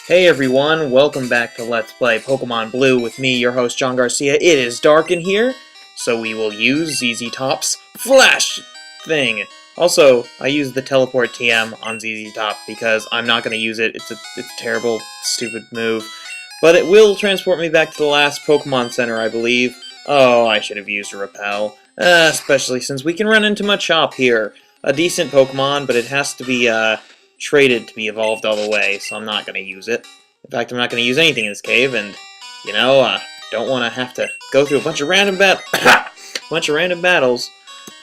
Hey everyone, welcome back to Let's Play Pokemon Blue with me, your host John Garcia. It is dark in here, so we will use ZZ Top's Flash thing. Also, I use the Teleport TM on ZZ Top because I'm not going to use it. It's a terrible, stupid move. But it will transport me back to the last Pokemon Center, I believe. Oh, I should have used a Repel. Especially since we can run into Machop here. A decent Pokemon, but it has to be, traded to be evolved all the way, so I'm not going to use it. In fact, I'm not going to use anything in this cave, and, don't want to have to go through a bunch of random battles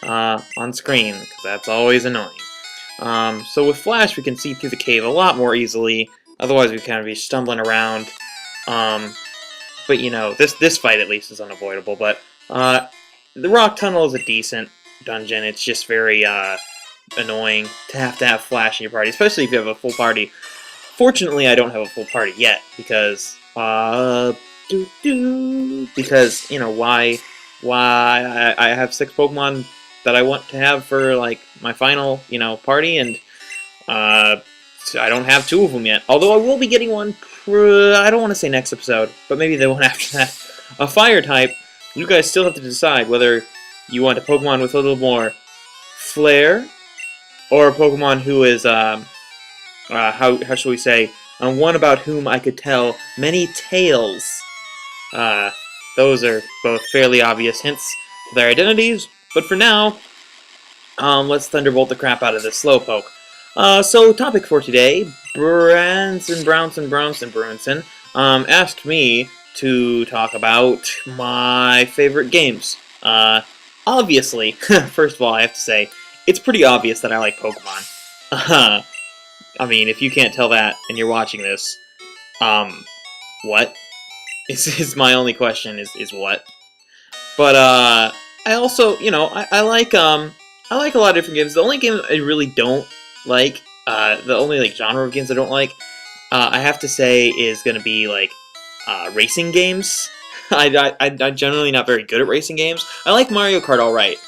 on screen, because that's always annoying. So with Flash, we can see through the cave a lot more easily, otherwise we'd kind of be stumbling around. But, this fight at least is unavoidable, but the Rock Tunnel is a decent dungeon. It's just very, annoying to have Flash in your party, especially if you have a full party. Fortunately, I don't have a full party yet, because, why I have 6 Pokemon that I want to have for, like, my final, party, and, I don't have 2 of them yet. Although I will be getting one, I don't want to say next episode, but maybe the one after that. A Fire type, you guys still have to decide whether you want a Pokemon with a little more flair, or a Pokemon who is, how shall we say, one about whom I could tell many tales. Those are both fairly obvious hints to their identities, but for now, let's Thunderbolt the crap out of this Slowpoke. So, topic for today, Brownson asked me to talk about my favorite games. Obviously, first of all, I have to say, it's pretty obvious that I like Pokemon. I mean, if you can't tell that and you're watching this, what? Is my only question is what? But, I also, I like a lot of different games. The only game I really don't like, the only, genre of games I don't like, I have to say is gonna be, racing games. I'm generally not very good at racing games. I like Mario Kart alright,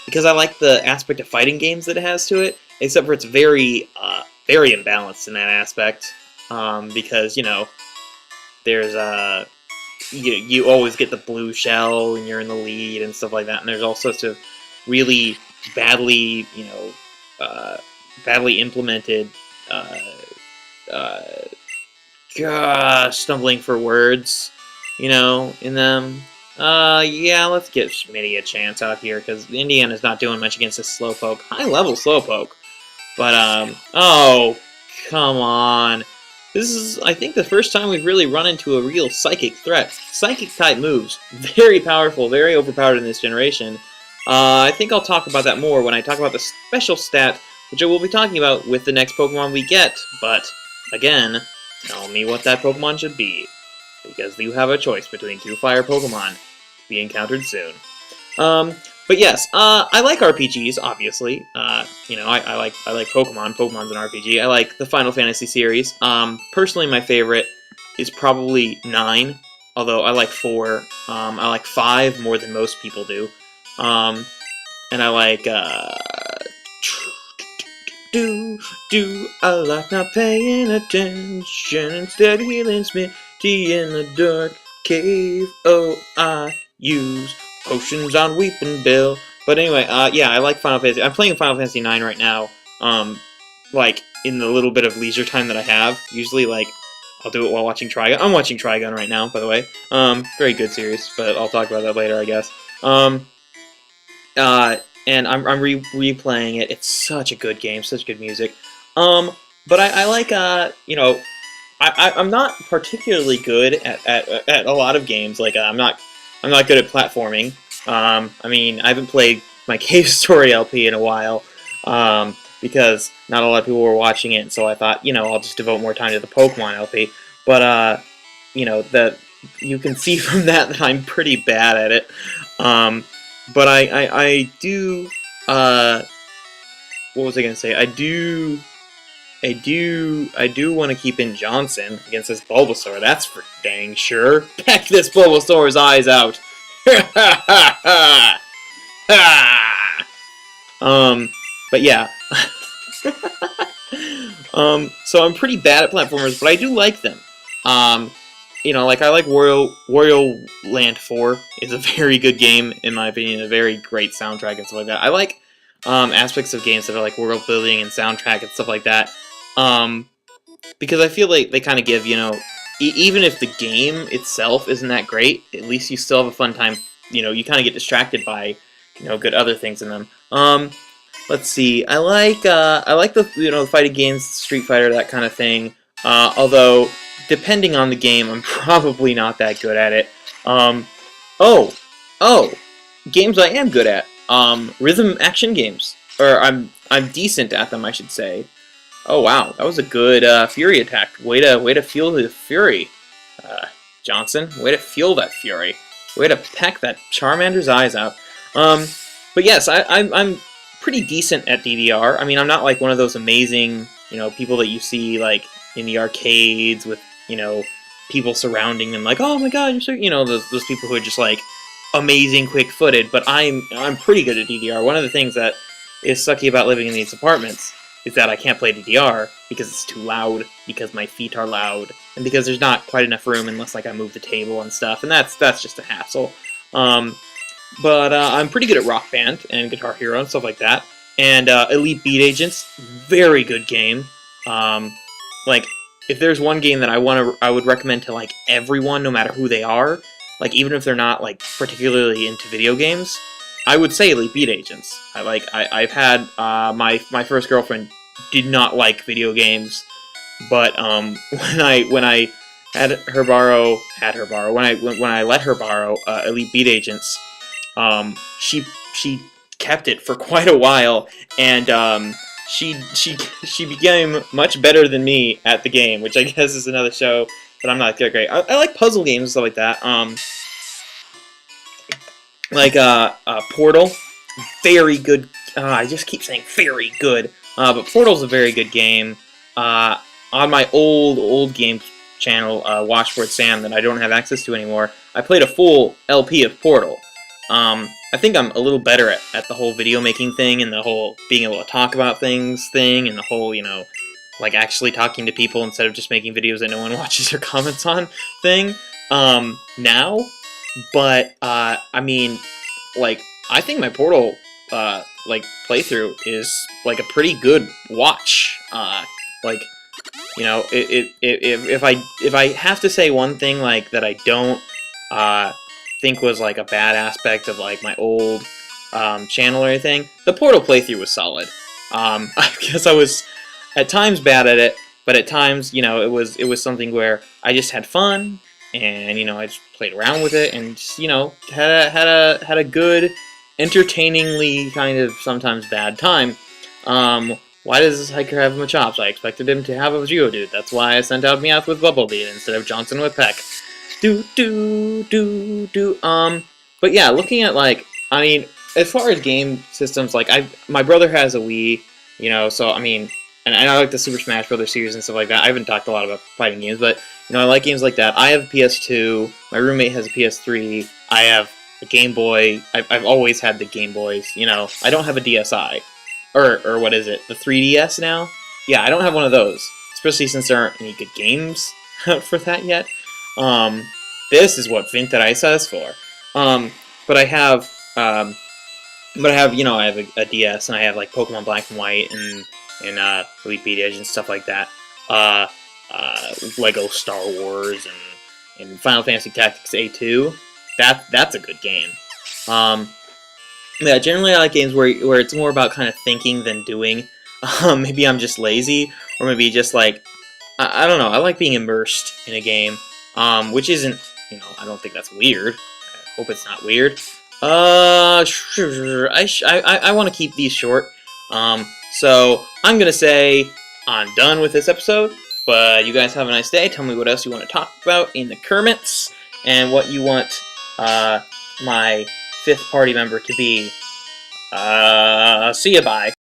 because I like the aspect of fighting games that it has to it, except for it's very, very imbalanced in that aspect, because, there's, you always get the blue shell when you're in the lead and stuff like that, and there's all sorts of really badly, badly implemented, stumbling for words, in them. Yeah, let's give Schmitty a chance out here, because Indiana's not doing much against this Slowpoke. High-level Slowpoke. But, oh, come on. This is, I think, the first time we've really run into a real Psychic threat. Psychic-type moves. Very powerful, very overpowered in this generation. I think I'll talk about that more when I talk about the special stat, which I will be talking about with the next Pokemon we get. But, again, tell me what that Pokemon should be, because you have a choice between 2 fire Pokemon to be encountered soon. But yes, I like RPGs, obviously. I like Pokemon. Pokemon's an RPG. I like the Final Fantasy series. Personally, my favorite is probably 9, although I like 4. I like 5 more than most people do. And I like, I like not paying attention, instead healing Smitty in the dark cave. Oh, I use potions on Weepinbell. But anyway, yeah, I like Final Fantasy. I'm playing Final Fantasy 9 right now, in the little bit of leisure time that I have. Usually, I'll do it while watching Trigun. I'm watching Trigun right now, by the way. Very good series, but I'll talk about that later, I guess. And I'm replaying it. It's such a good game, such good music. But I like, I'm not particularly good at a lot of games. I'm not good at platforming. I mean, I haven't played my Cave Story LP in a while, because not a lot of people were watching it, so I thought, I'll just devote more time to the Pokemon LP. But, that you can see from that I'm pretty bad at it. But I do, what was I gonna say? I do want to keep in Johnson against this Bulbasaur. That's for dang sure. Peck this Bulbasaur's eyes out. But yeah. So I'm pretty bad at platformers, but I do like them. You know, like I like Wario Land 4 is a very good game in my opinion, a very great soundtrack and stuff like that. I like aspects of games that are like world building and soundtrack and stuff like that. Because I feel like they kind of give, you know, even if the game itself isn't that great, at least you still have a fun time. You know, you kind of get distracted by, you know, good other things in them. Let's see. I like the, you know, the fighting games, Street Fighter, that kind of thing. Although depending on the game, I'm probably not that good at it. Oh, oh, games I am good at. Rhythm action games, or I'm decent at them, I should say. Oh wow, that was a good fury attack. Way to feel the fury, Johnson. Way to feel that fury. Way to peck that Charmander's eyes out. But yes, I'm pretty decent at DDR. I mean, I'm not like one of those amazing, you know, people that you see like in the arcades with, you know, people surrounding them like, oh my god, you're so, you know, those people who are just like amazing quick-footed. But I'm pretty good at DDR. One of the things that is sucky about living in these apartments is that I can't play DDR because it's too loud, because my feet are loud, and because there's not quite enough room unless like I move the table and stuff, and that's just a hassle. But I'm pretty good at Rock Band and Guitar Hero and stuff like that. And Elite Beat Agents, very good game. Like, if there's one game that I would recommend to like everyone, no matter who they are, like even if they're not like particularly into video games, I would say Elite Beat Agents. I've had my first girlfriend did not like video games, but when I let her borrow Elite Beat Agents, she kept it for quite a while, and she became much better than me at the game, which I guess is another show that I'm not that great. I like puzzle games and stuff like that. Like Portal, very good. I just keep saying very good, but Portal's a very good game. On my old game channel, Watchboard Sam, that I don't have access to anymore, I played a full LP of Portal. I think I'm a little better at the whole video making thing, and the whole being able to talk about things thing, and the whole, you know, like actually talking to people instead of just making videos that no one watches or comments on thing, now. But, I mean, like, I think my Portal, like, playthrough is, like, a pretty good watch. Like, you know, if I have to say one thing, like, that I don't, think was, like, a bad aspect of, like, my old, channel or anything, the Portal playthrough was solid. I guess I was, at times, bad at it, but at times, you know, it was something where I just had fun, and, you know, I just played around with it, and just, you know, had a good, entertainingly kind of sometimes bad time. Why does this hiker have Machops? I expected him to have a Geodude. That's why I sent out Meowth with Bubble Beat instead of Johnson with Peck. But yeah, looking at, like, I mean, as far as game systems, like, my brother has a Wii, you know, so, I mean, and I like the Super Smash Bros. Series and stuff like that. I haven't talked a lot about fighting games, but, you know, I like games like that. I have a PS2, my roommate has a PS3, I have a Game Boy, I've always had the Game Boys, you know. I don't have a DSi. Or what is it, the 3DS now? Yeah, I don't have one of those, especially since there aren't any good games for that yet. This is what Vinterisa is for. But I have, you know, I have a DS, and I have, like, Pokemon Black and White, and Elite Beat Edge and stuff like that. Lego Star Wars, and Final Fantasy Tactics A2. That's a good game. Yeah, generally I like games where it's more about kind of thinking than doing. Maybe I'm just lazy, or maybe just like, I don't know, I like being immersed in a game, which isn't, you know, I don't think that's weird. I hope it's not weird. I want to keep these short, so I'm gonna say I'm done with this episode, but you guys have a nice day. Tell me what else you want to talk about in the comments, and what you want, my 5th party member to be. See ya, bye.